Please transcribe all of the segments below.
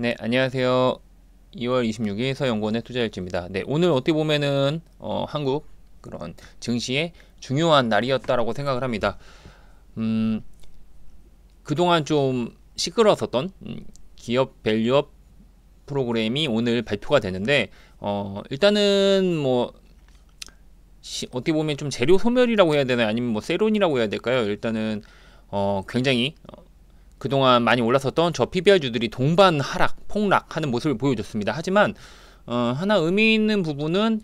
네, 안녕하세요. 2월 26일 서연권의 투자일지입니다. 네, 오늘 어떻게 보면은 한국 그런 증시의 중요한 날이었다라고 생각을 합니다. 음, 그동안 좀 시끄러웠었던 기업 밸류업 프로그램이 오늘 발표가 되는데 일단은 뭐 어떻게 보면 좀 재료 소멸이라고 해야 되나요? 아니면 뭐 세론이라고 해야 될까요? 일단은 굉장히 그동안 많이 올랐었던 저 PBR주들이 동반 하락, 폭락하는 모습을 보여줬습니다. 하지만 하나 의미 있는 부분은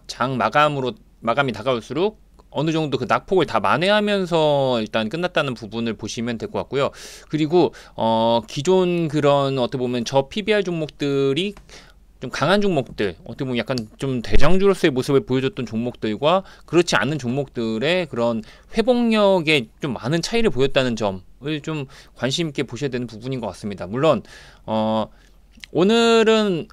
장 마감이 다가올수록 어느 정도 그 낙폭을 다 만회하면서 일단 끝났다는 부분을 보시면 될 것 같고요. 그리고 기존 그런 어떻게 보면 저 PBR 종목들이 좀 강한 종목들, 어떻게 보면 약간 좀 대장주로서의 모습을 보여줬던 종목들과 그렇지 않은 종목들의 그런 회복력에 좀 많은 차이를 보였다는 점을 좀 관심 있게 보셔야 되는 부분인 것 같습니다. 물론 오늘은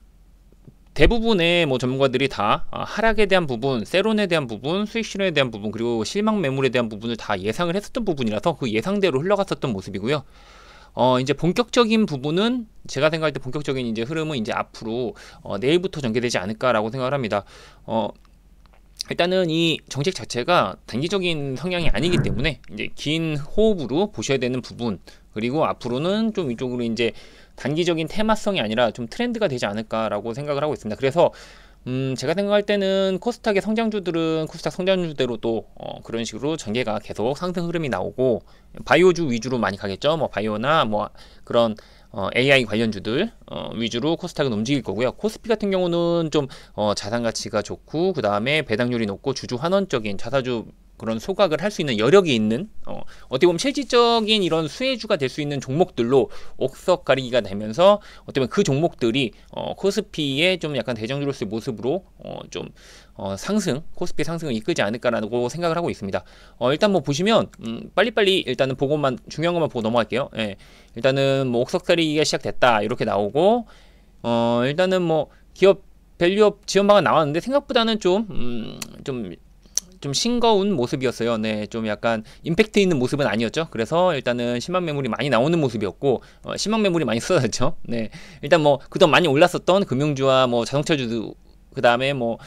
대부분의 뭐 전문가들이 다 하락에 대한 부분, 세론에 대한 부분, 수익 실현에 대한 부분, 그리고 실망 매물에 대한 부분을 다 예상을 했었던 부분이라서 그 예상대로 흘러갔었던 모습이고요. 이제 본격적인 부분은 제가 생각할 때 본격적인 이제 흐름은 이제 앞으로 내일부터 전개되지 않을까라고 생각을 합니다. 일단은 이 정책 자체가 단기적인 성향이 아니기 때문에 이제 긴 호흡으로 보셔야 되는 부분, 그리고 앞으로는 좀 이쪽으로 이제 단기적인 테마성이 아니라 좀 트렌드가 되지 않을까라고 생각을 하고 있습니다. 그래서 제가 생각할 때는 코스닥의 성장주들은 코스닥 성장주대로 또 그런 식으로 전개가 계속 상승 흐름이 나오고, 바이오주 위주로 많이 가겠죠. 뭐 바이오나 뭐 그런 AI 관련주들 위주로 코스닥은 움직일 거고요. 코스피 같은 경우는 좀 자산 가치가 좋고, 그 다음에 배당률이 높고 주주 환원적인 자사주 그런 소각을 할 수 있는 여력이 있는 어떻게 보면 실질적인 이런 수혜주가 될 수 있는 종목들로 옥석 가리기가 되면서 어떻게 보면 그 종목들이 코스피의 좀 약간 대장주로서의 모습으로 좀 상승, 코스피 상승을 이끌지 않을까라고 생각을 하고 있습니다. 일단 뭐 보시면 빨리빨리 일단은 보고만 중요한 것만 보고 넘어갈게요. 예. 일단은 뭐 옥석 가리기가 시작됐다 이렇게 나오고, 일단은 뭐 기업 밸류업 지원방은 나왔는데 생각보다는 좀 싱거운 모습이었어요. 네, 좀 약간 임팩트 있는 모습은 아니었죠. 그래서 일단은 신망 매물이 많이 나오는 모습이었고, 신망 매물이 많이 쏟아졌죠. 네, 일단 뭐 그동안 많이 올랐었던 금융주와 뭐 자동차주도, 그 다음에 뭐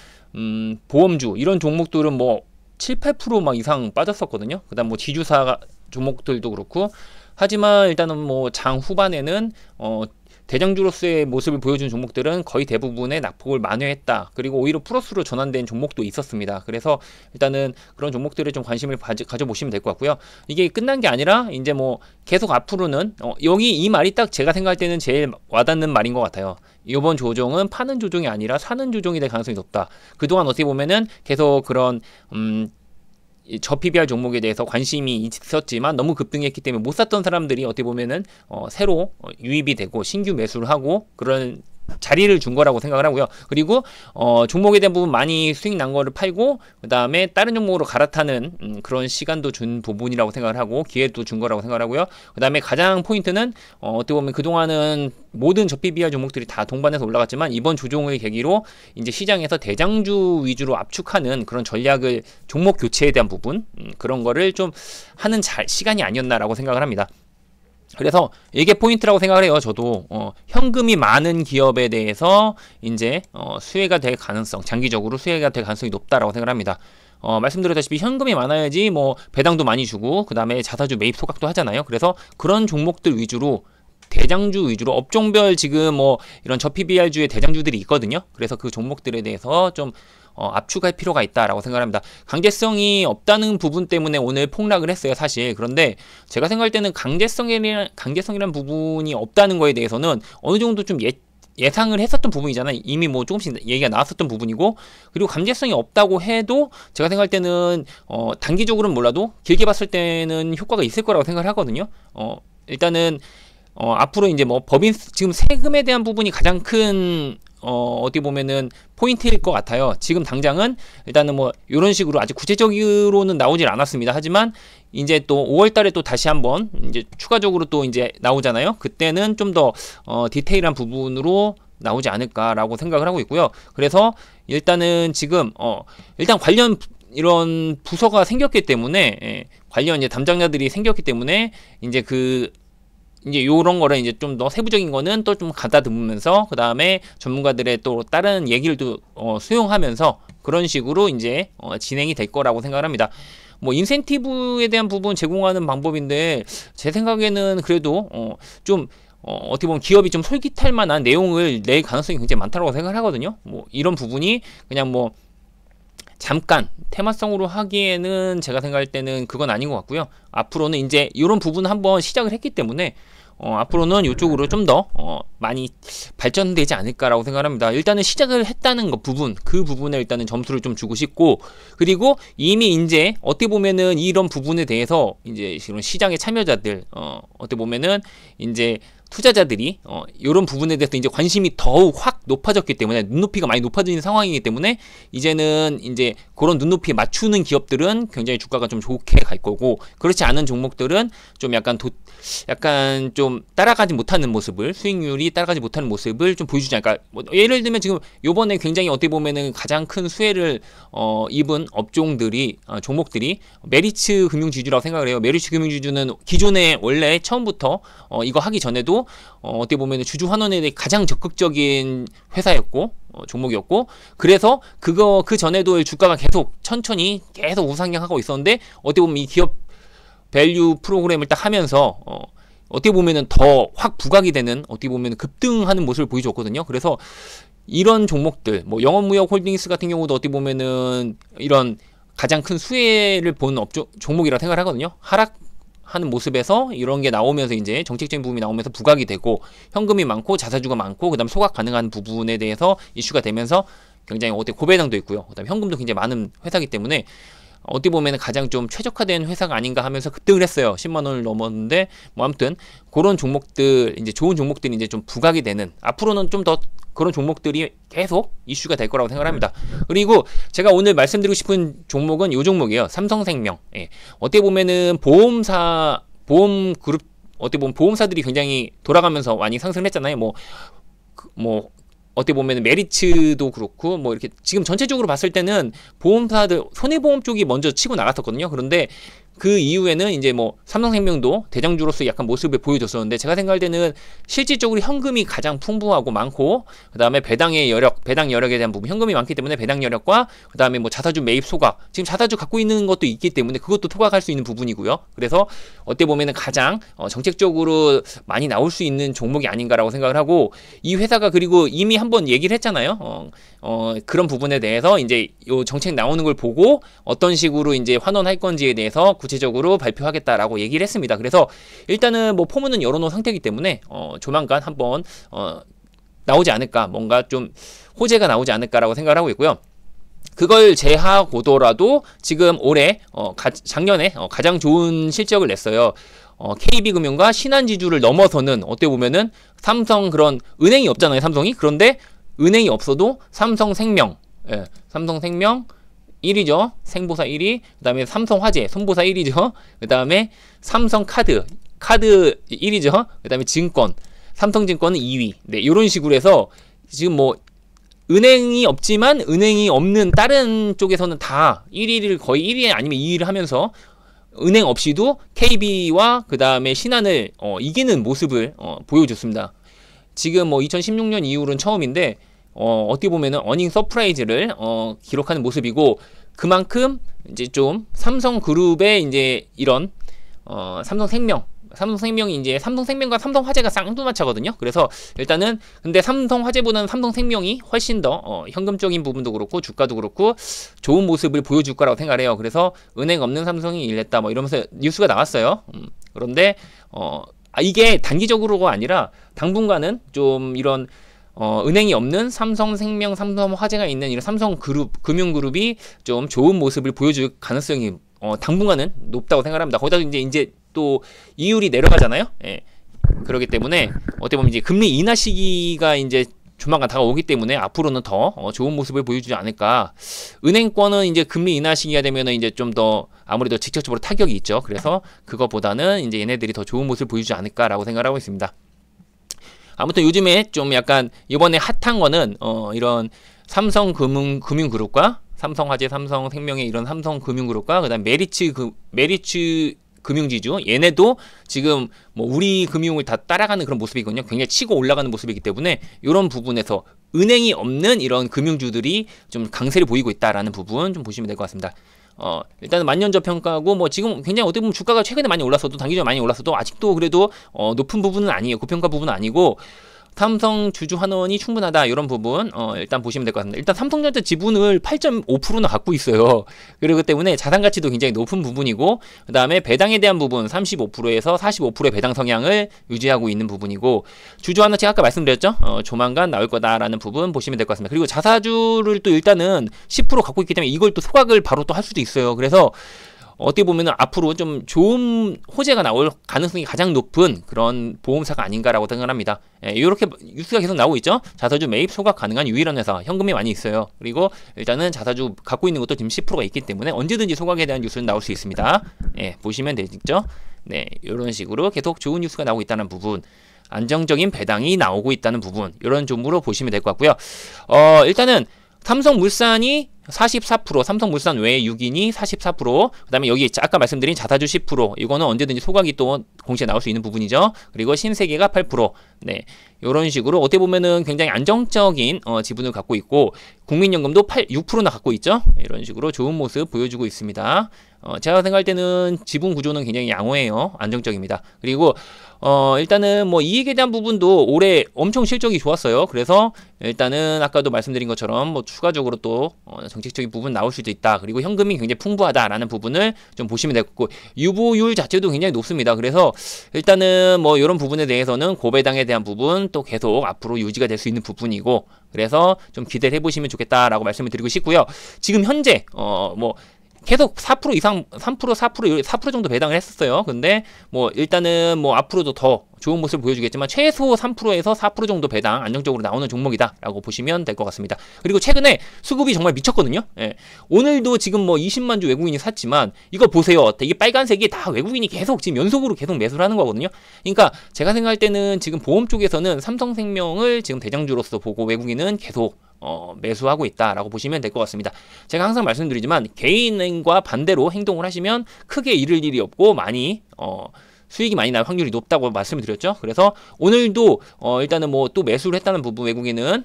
보험주 이런 종목들은 뭐 7, 8%막 이상 빠졌었거든요. 그 다음 뭐 지주사 종목들도 그렇고. 하지만 일단은 뭐 장 후반에는 대장주로서의 모습을 보여준 종목들은 거의 대부분의 낙폭을 만회했다. 그리고 오히려 플러스로 전환된 종목도 있었습니다. 그래서 일단은 그런 종목들에 좀 관심을 가져보시면 될 것 같고요. 이게 끝난 게 아니라 이제 뭐 계속 앞으로는 여기 이 말이 딱 제가 생각할 때는 제일 와닿는 말인 것 같아요. 이번 조정은 파는 조정이 아니라 사는 조정이 될 가능성이 높다. 그동안 어떻게 보면은 계속 그런 저 PBR 종목에 대해서 관심이 있었지만 너무 급등했기 때문에 못 샀던 사람들이 어떻게 보면은 새로 유입이 되고 신규 매수를 하고 그런 자리를 준 거라고 생각을 하고요. 그리고 종목에 대한 부분 많이 수익 난 거를 팔고, 그 다음에 다른 종목으로 갈아타는 그런 시간도 준 부분이라고 생각을 하고, 기회도 준 거라고 생각을 하고요. 그 다음에 가장 포인트는 어떻게 보면 그동안은 모든 저 PBR 종목들이 다 동반해서 올라갔지만 이번 조정을 계기로 이제 시장에서 대장주 위주로 압축하는 그런 전략을, 종목 교체에 대한 부분, 그런 거를 좀 하는 시간이 아니었나라고 생각을 합니다. 그래서 이게 포인트라고 생각을 해요. 저도 현금이 많은 기업에 대해서 이제 수혜가 될 가능성, 장기적으로 수혜가 될 가능성이 높다라고 생각을 합니다. 말씀드렸다시피 현금이 많아야지 뭐 배당도 많이 주고, 그 다음에 자사주 매입 소각도 하잖아요. 그래서 그런 종목들 위주로, 대장주 위주로, 업종별 지금 뭐 이런 저 PBR주의 대장주들이 있거든요. 그래서 그 종목들에 대해서 좀 압축할 필요가 있다라고 생각합니다. 강제성이 없다는 부분 때문에 오늘 폭락을 했어요, 사실. 그런데 제가 생각할 때는 강제성이란 부분이 없다는 거에 대해서는 어느 정도 좀 예상을 했었던 부분이잖아요. 이미 뭐 조금씩 얘기가 나왔었던 부분이고, 그리고 강제성이 없다고 해도 제가 생각할 때는 단기적으로는 몰라도 길게 봤을 때는 효과가 있을 거라고 생각을 하거든요. 일단은 앞으로 이제 뭐 지금 세금에 대한 부분이 가장 큰 어떻게 보면은 포인트일 것 같아요. 지금 당장은 일단은 뭐 이런 식으로 아직 구체적으로는 나오질 않았습니다. 하지만 이제 또 5월달에 또 다시 한번 이제 추가적으로 또 이제 나오잖아요. 그때는 좀 더 디테일한 부분으로 나오지 않을까라고 생각을 하고 있고요. 그래서 일단은 지금 일단 관련 이런 부서가 생겼기 때문에, 관련 이제 담당자들이 생겼기 때문에 이제 그 이제 요런 거를 이제 좀 더 세부적인 거는 또 좀 가다듬으면서 그 다음에 전문가들의 또 다른 얘기를 또 수용하면서 그런 식으로 이제 진행이 될 거라고 생각을 합니다. 뭐 인센티브에 대한 부분 제공하는 방법인데 제 생각에는 그래도 좀 어떻게 보면 기업이 좀 솔깃할 만한 내용을 낼 가능성이 굉장히 많다고 생각을 하거든요. 뭐 이런 부분이 그냥 뭐 잠깐 테마성으로 하기에는 제가 생각할 때는 그건 아닌 것 같고요. 앞으로는 이제 이런 부분 한번 시작을 했기 때문에 앞으로는 이쪽으로 좀 더 많이 발전되지 않을까라고 생각을 합니다. 일단은 시작을 했다는 것 부분, 그 부분에 일단은 점수를 좀 주고 싶고, 그리고 이미 이제 어떻게 보면은 이런 부분에 대해서 이제 이런 시장의 참여자들 어떻게 보면은 이제 투자자들이 이런 부분에 대해서 이제 관심이 더욱 확 높아졌기 때문에 눈높이가 많이 높아지는 상황이기 때문에 이제는 이제 그런 눈높이에 맞추는 기업들은 굉장히 주가가 좀 좋게 갈 거고, 그렇지 않은 종목들은 좀 약간 좀 따라가지 못하는 모습을, 수익률이 따라가지 못하는 모습을 좀 보여주지 않을까. 뭐 예를 들면 지금 요번에 굉장히 어떻게 보면은 가장 큰 수혜를 입은 업종들이 종목들이 메리츠 금융지주라고 생각을 해요. 메리츠 금융지주는 기존에 원래 처음부터 이거 하기 전에도 어떻게 보면 주주 환원에 대해 가장 적극적인 회사였고 종목이었고, 그래서 그 전에도 주가가 계속 천천히 계속 우상향하고 있었는데 어떻게 보면 이 기업 밸류 프로그램을 딱 하면서 어떻게 보면은 더 확 부각이 되는, 어떻게 보면 급등하는 모습을 보여줬거든요. 그래서 이런 종목들, 뭐 영업무역 홀딩스 같은 경우도 어떻게 보면은 이런 가장 큰 수혜를 본 종목이라고 생각을 하거든요. 하락하는 모습에서 이런 게 나오면서 이제 정책적인 부분이 나오면서 부각이 되고, 현금이 많고 자사주가 많고 그다음 소각 가능한 부분에 대해서 이슈가 되면서 굉장히 어떻게 고배당도 있고요. 그다음 현금도 굉장히 많은 회사이기 때문에 어떻게 보면 가장 좀 최적화된 회사가 아닌가 하면서 급등을 했어요. 10만 원을 넘었는데, 뭐 아무튼 그런 종목들, 이제 좋은 종목들이 이제 좀 부각이 되는, 앞으로는 좀 더 그런 종목들이 계속 이슈가 될 거라고 생각합니다. 그리고 제가 오늘 말씀드리고 싶은 종목은 이 종목이에요. 삼성생명. 예. 어떻게 보면은 보험 그룹, 어떻게 보면 보험사들이 굉장히 돌아가면서 많이 상승을 했잖아요. 어떻게 보면 메리츠도 그렇고 뭐 이렇게 지금 전체적으로 봤을 때는 보험사들, 손해보험 쪽이 먼저 치고 나갔었거든요. 그런데 그 이후에는 이제 뭐 삼성생명도 대장주로서 약간 모습을 보여줬었는데, 제가 생각할 때는 실질적으로 현금이 가장 풍부하고 많고, 그 다음에 배당 여력에 대한 부분, 현금이 많기 때문에 배당 여력과 그 다음에 뭐 자사주 매입 소각, 지금 자사주 갖고 있는 것도 있기 때문에 그것도 소각할 수 있는 부분이고요. 그래서 어떻게 보면은 가장 정책적으로 많이 나올 수 있는 종목이 아닌가라고 생각을 하고, 이 회사가 그리고 이미 한번 얘기를 했잖아요. 그런 부분에 대해서 이제 요 정책 나오는 걸 보고 어떤 식으로 이제 환원할 건지에 대해서 구체적으로 발표하겠다라고 얘기를 했습니다. 그래서 일단은 뭐 포문은 열어놓은 상태이기 때문에 조만간 한번 나오지 않을까, 뭔가 좀 호재가 나오지 않을까라고 생각을 하고 있고요. 그걸 제하고더라도 지금 올해 작년에 가장 좋은 실적을 냈어요. KB금융과 신한지주를 넘어서는, 어떻게 보면은 삼성, 그런 은행이 없잖아요, 삼성이. 그런데 은행이 없어도 삼성생명, 예, 삼성생명 1위죠. 생보사 1위. 그 다음에 삼성화재, 손보사 1위죠. 그 다음에 삼성카드 1위죠. 그 다음에 증권, 삼성증권은 2위. 네, 이런 식으로 해서 지금 뭐 은행이 없지만 은행이 없는 다른 쪽에서는 다 1위를 거의 1위 아니면 2위를 하면서 은행 없이도 KB와 그 다음에 신한을 이기는 모습을 보여줬습니다. 지금 뭐 2016년 이후로는 처음인데 어떻게 보면은 어닝 서프라이즈를 기록하는 모습이고, 그만큼 이제 좀 삼성그룹의 이제 이런 삼성생명이 이제 삼성생명과 삼성화재가 쌍두마차거든요. 그래서 일단은 근데 삼성화재보다는 삼성생명이 훨씬 더 현금적인 부분도 그렇고 주가도 그렇고 좋은 모습을 보여줄 거라고 생각해요. 그래서 은행 없는 삼성이 일냈다 뭐 이러면서 뉴스가 나왔어요. 그런데 이게 단기적으로가 아니라 당분간은 좀 이런 은행이 없는 삼성생명, 삼성화재가 있는 이런 삼성그룹, 금융그룹이 좀 좋은 모습을 보여줄 가능성이 당분간은 높다고 생각합니다. 거기다 이제 또 이율이 내려가잖아요. 예. 그렇기 때문에 어떻게 보면 이제 금리 인하 시기가 이제 조만간 다가오기 때문에 앞으로는 더 좋은 모습을 보여주지 않을까. 은행권은 이제 금리 인하 시기가 되면은 이제 좀 더 아무래도 직접적으로 타격이 있죠. 그래서 그거보다는 이제 얘네들이 더 좋은 모습을 보여주지 않을까라고 생각하고 있습니다. 아무튼 요즘에 좀 약간 이번에 핫한 거는 이런 삼성금융그룹과 삼성화재, 삼성생명의 이런 삼성금융그룹과 그다음 메리츠 금융지주 얘네도 지금 뭐 우리 금융을 다 따라가는 그런 모습이거든요. 굉장히 치고 올라가는 모습이기 때문에 이런 부분에서 은행이 없는 이런 금융주들이 좀 강세를 보이고 있다라는 부분 좀 보시면 될 것 같습니다. 일단은 만년저평가고 뭐 지금 굉장히 어떻게 보면 주가가 최근에 많이 올랐어도 단기적으로 많이 올랐어도 아직도 그래도 높은 부분은 아니에요. 고평가 부분은 아니고 삼성 주주 환원이 충분하다 이런 부분 일단 보시면 될 것 같습니다. 일단 삼성전자 지분을 8.5%나 갖고 있어요. 그리고 때문에 자산 가치도 굉장히 높은 부분이고 그 다음에 배당에 대한 부분 35%에서 45%의 배당 성향을 유지하고 있는 부분이고 주주 환원 제가 아까 말씀드렸죠. 조만간 나올 거다라는 부분 보시면 될 것 같습니다. 그리고 자사주를 또 일단은 10% 갖고 있기 때문에 이걸 또 소각을 바로 또 할 수도 있어요. 그래서 어떻게 보면 앞으로 좀 좋은 호재가 나올 가능성이 가장 높은 그런 보험사가 아닌가라고 생각합니다. 이렇게 뉴스가 계속 나오고 있죠. 자사주 매입 소각 가능한 유일한 회사 현금이 많이 있어요. 그리고 일단은 자사주 갖고 있는 것도 지금 10%가 있기 때문에 언제든지 소각에 대한 뉴스는 나올 수 있습니다. 보시면 되죠. 네, 이런 식으로 계속 좋은 뉴스가 나오고 있다는 부분, 안정적인 배당이 나오고 있다는 부분, 이런 점으로 보시면 될 것 같고요. 일단은 삼성물산이 44%, 삼성물산 외에 6인이 44%, 그 다음에 여기 아까 말씀드린 자사주 10%, 이거는 언제든지 소각이 또 공시에 나올 수 있는 부분이죠. 그리고 신세계가 8%, 네, 이런 식으로 어떻게 보면은 굉장히 안정적인 지분을 갖고 있고, 국민연금도 6%나 갖고 있죠. 이런 식으로 좋은 모습 보여주고 있습니다. 제가 생각할 때는 지분 구조는 굉장히 양호해요. 안정적입니다. 그리고 일단은 뭐 이익에 대한 부분도 올해 엄청 실적이 좋았어요. 그래서 일단은 아까도 말씀드린 것처럼 뭐 추가적으로 또 정책적인 부분 나올 수도 있다. 그리고 현금이 굉장히 풍부하다라는 부분을 좀 보시면 될 것 같고, 유보율 자체도 굉장히 높습니다. 그래서 일단은 뭐 이런 부분에 대해서는 고배당에 대한 부분 또 계속 앞으로 유지가 될 수 있는 부분이고, 그래서 좀 기대를 해보시면 좋겠다라고 말씀을 드리고 싶고요. 지금 현재 뭐 계속 4% 이상 3% 4% 정도 배당을 했었어요. 근데 뭐 일단은 뭐 앞으로도 더 좋은 모습을 보여주겠지만 최소 3%에서 4% 정도 배당 안정적으로 나오는 종목이다라고 보시면 될 것 같습니다. 그리고 최근에 수급이 정말 미쳤거든요. 오늘도 지금 뭐 20만 주 외국인이 샀지만 이거 보세요. 이게 빨간색이 다 외국인이 계속 지금 연속으로 계속 매수를 하는 거거든요. 그러니까 제가 생각할 때는 지금 보험 쪽에서는 삼성생명을 지금 대장주로서 보고 외국인은 계속 매수하고 있다라고 보시면 될 것 같습니다. 제가 항상 말씀드리지만 개인과 반대로 행동을 하시면 크게 잃을 일이 없고 많이 수익이 많이 날 확률이 높다고 말씀을 드렸죠. 그래서 오늘도 일단은 뭐 또 매수를 했다는 부분 외국인은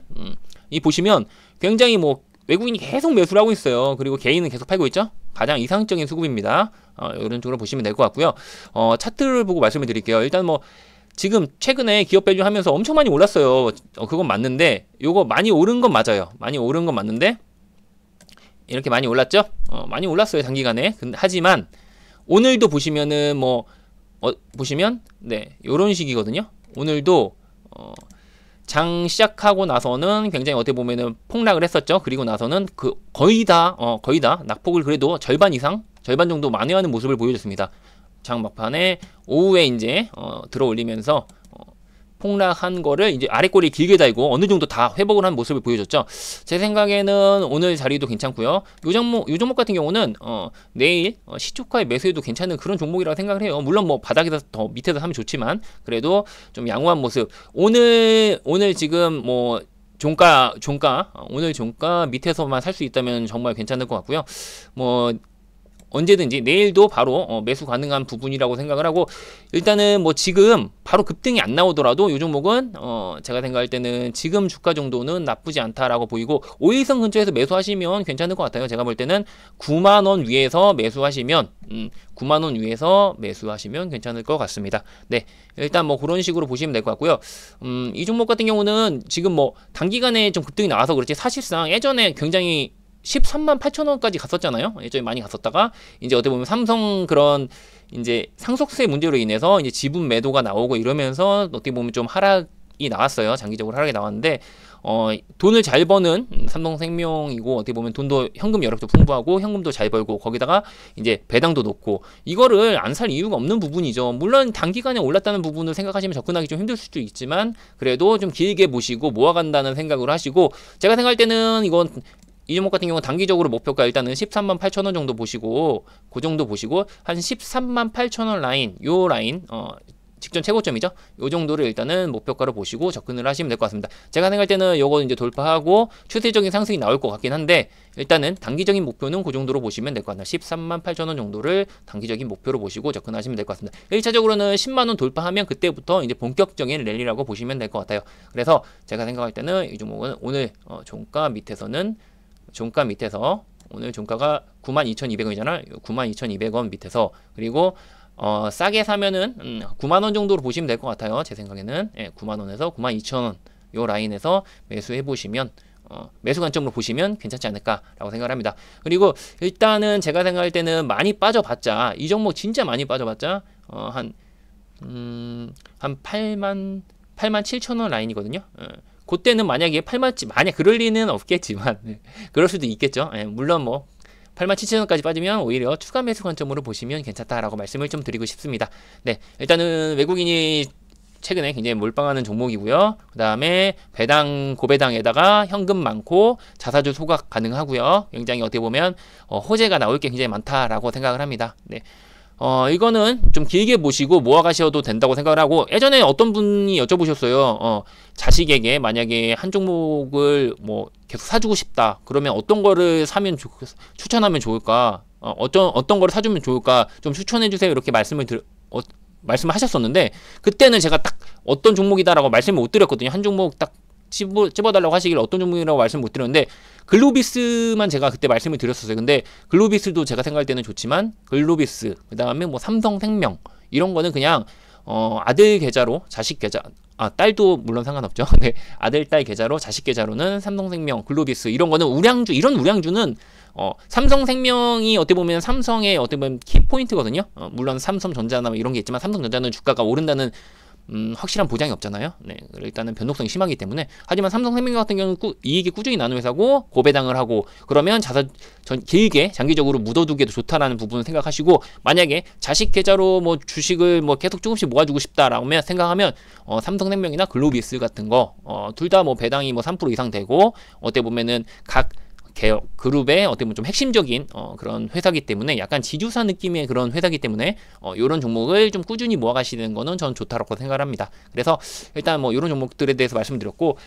이 보시면 굉장히 뭐 외국인이 계속 매수를 하고 있어요. 그리고 개인은 계속 팔고 있죠. 가장 이상적인 수급입니다. 이런 쪽으로 보시면 될 것 같고요. 차트를 보고 말씀을 드릴게요. 일단 뭐 지금 최근에 기업 밸류 하면서 엄청 많이 올랐어요. 그건 맞는데 요거 많이 오른 건 맞아요. 많이 오른 건 맞는데 이렇게 많이 올랐죠? 많이 올랐어요, 단기간에. 하지만 오늘도 보시면은 뭐 보시면 네, 요런 식이거든요. 오늘도 장 시작하고 나서는 굉장히 어떻게 보면은 폭락을 했었죠. 그리고 나서는 거의 다 낙폭을 그래도 절반 이상, 절반 정도 만회하는 모습을 보여줬습니다. 장 막판에 오후에 이제 들어 올리면서 폭락한 거를 이제 아래 꼬리 길게 달고 어느 정도 다 회복을 한 모습을 보여줬죠. 제 생각에는 오늘 자리도 괜찮고요. 요 종목 같은 경우는 내일 시초가에 매수해도 괜찮은 그런 종목이라고 생각을 해요. 물론 뭐 바닥에서 더 밑에서 사면 좋지만 그래도 좀 양호한 모습. 오늘 지금 뭐 종가 오늘 종가 밑에서만 살 수 있다면 정말 괜찮을 것 같고요. 뭐 언제든지 내일도 바로 매수 가능한 부분이라고 생각을 하고, 일단은 뭐 지금 바로 급등이 안 나오더라도 이 종목은 제가 생각할 때는 지금 주가 정도는 나쁘지 않다라고 보이고 5일선 근처에서 매수하시면 괜찮을 것 같아요. 제가 볼 때는 9만원 위에서 매수하시면 9만원 위에서 매수하시면 괜찮을 것 같습니다. 네, 일단 뭐 그런 식으로 보시면 될 것 같고요. 이 종목 같은 경우는 지금 뭐 단기간에 좀 급등이 나와서 그렇지 사실상 예전에 굉장히 13만 8천 원까지 갔었잖아요. 예전에 많이 갔었다가 이제 어떻게 보면 삼성 그런 이제 상속세 문제로 인해서 이제 지분 매도가 나오고 이러면서 어떻게 보면 좀 하락이 나왔어요. 장기적으로 하락이 나왔는데 돈을 잘 버는 삼성생명이고 어떻게 보면 돈도 현금 여력도 풍부하고 현금도 잘 벌고 거기다가 이제 배당도 높고 이거를 안 살 이유가 없는 부분이죠. 물론 단기간에 올랐다는 부분을 생각하시면 접근하기 좀 힘들 수도 있지만 그래도 좀 길게 보시고 모아간다는 생각으로 하시고, 제가 생각할 때는 이 종목 같은 경우는 단기적으로 목표가 일단은 13만 8천 원 정도 보시고 그 정도 보시고 한 13만 8천 원 라인, 요 라인 직전 최고점이죠. 요 정도를 일단은 목표가로 보시고 접근을 하시면 될 것 같습니다. 제가 생각할 때는 요거 이제 돌파하고 추세적인 상승이 나올 것 같긴 한데 일단은 단기적인 목표는 그 정도로 보시면 될 것 같습니다. 13만 8천 원 정도를 단기적인 목표로 보시고 접근하시면 될 것 같습니다. 1차적으로는 10만 원 돌파하면 그때부터 이제 본격적인 랠리라고 보시면 될 것 같아요. 그래서 제가 생각할 때는 이 종목은 오늘 종가 밑에서 오늘 종가가 92,200원이잖아. 92,200원 밑에서 그리고 싸게 사면은 9만원 정도로 보시면 될 것 같아요. 제 생각에는 9만원에서 92,000원 요 라인에서 매수해 보시면 매수 관점으로 보시면 괜찮지 않을까라고 생각을 합니다. 그리고 일단은 제가 생각할 때는 많이 빠져봤자 이 종목 진짜 많이 빠져봤자 한 8만 7천 원 라인이거든요. 그때는 만약에 만약 그럴 리는 없겠지만 그럴 수도 있겠죠. 물론 뭐 87,000원까지 빠지면 오히려 추가 매수 관점으로 보시면 괜찮다라고 말씀을 좀 드리고 싶습니다. 네, 일단은 외국인이 최근에 굉장히 몰빵하는 종목이고요. 그 다음에 고배당에다가 현금 많고 자사주 소각 가능하고요. 굉장히 어떻게 보면 호재가 나올 게 굉장히 많다라고 생각을 합니다. 네. 이거는 좀 길게 보시고 모아가셔도 된다고 생각을 하고 예전에 어떤 분이 여쭤보셨어요. 자식에게 만약에 한 종목을 뭐 계속 사주고 싶다. 그러면 어떤 거를 추천하면 좋을까? 어떤 거를 사주면 좋을까? 좀 추천해주세요. 이렇게 말씀하셨었는데 그때는 제가 딱 어떤 종목이다라고 말씀을 못 드렸거든요. 한 종목 딱 찝어달라고 하시길 어떤 종목이라고 말씀 못 드렸는데 글로비스만 제가 그때 말씀을 드렸었어요. 근데 글로비스도 제가 생각할 때는 좋지만 글로비스 그 다음에 뭐 삼성생명 이런 거는 그냥 아들 계좌로 자식 계좌 딸도 물론 상관없죠. 네, 아들 딸 계좌로 자식 계좌로는 삼성생명 글로비스 이런 거는 이런 우량주는 삼성생명이 어떻게 보면 삼성의 어떻게 보면 키포인트거든요. 물론 삼성전자나 이런 게 있지만 삼성전자는 주가가 오른다는 확실한 보장이 없잖아요. 네, 일단은 변동성이 심하기 때문에. 하지만 삼성생명 같은 경우는 이익이 꾸준히 나는 회사고 고배당을 하고 그러면 길게 장기적으로 묻어두기에도 좋다라는 부분을 생각하시고 만약에 자식 계좌로 뭐 주식을 뭐 계속 조금씩 모아주고 싶다라고 생각하면 삼성생명이나 글로비스 같은 거 둘 다 뭐 배당이 뭐 3% 이상 되고 어떻게 보면은 각 그룹의 어떻게 보면 좀 핵심적인 그런 회사기 때문에 약간 지주사 느낌의 그런 회사기 때문에 이런 종목을 좀 꾸준히 모아가시는 거는 저는 좋다고 생각을 합니다. 그래서 일단 뭐 이런 종목들에 대해서 말씀드렸고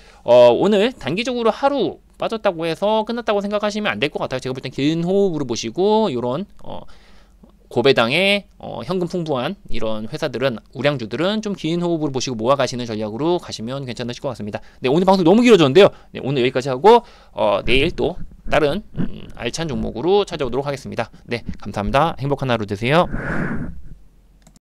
오늘 단기적으로 하루 빠졌다고 해서 끝났다고 생각하시면 안 될 것 같아요. 제가 볼 땐 긴 호흡으로 보시고 이런 고배당에 현금 풍부한 이런 회사들은 우량주들은 좀 긴 호흡으로 보시고 모아가시는 전략으로 가시면 괜찮으실 것 같습니다. 네, 오늘 방송 너무 길어졌는데요. 네, 오늘 여기까지 하고 내일 또 다른 알찬 종목으로 찾아오도록 하겠습니다. 네, 감사합니다. 행복한 하루 되세요.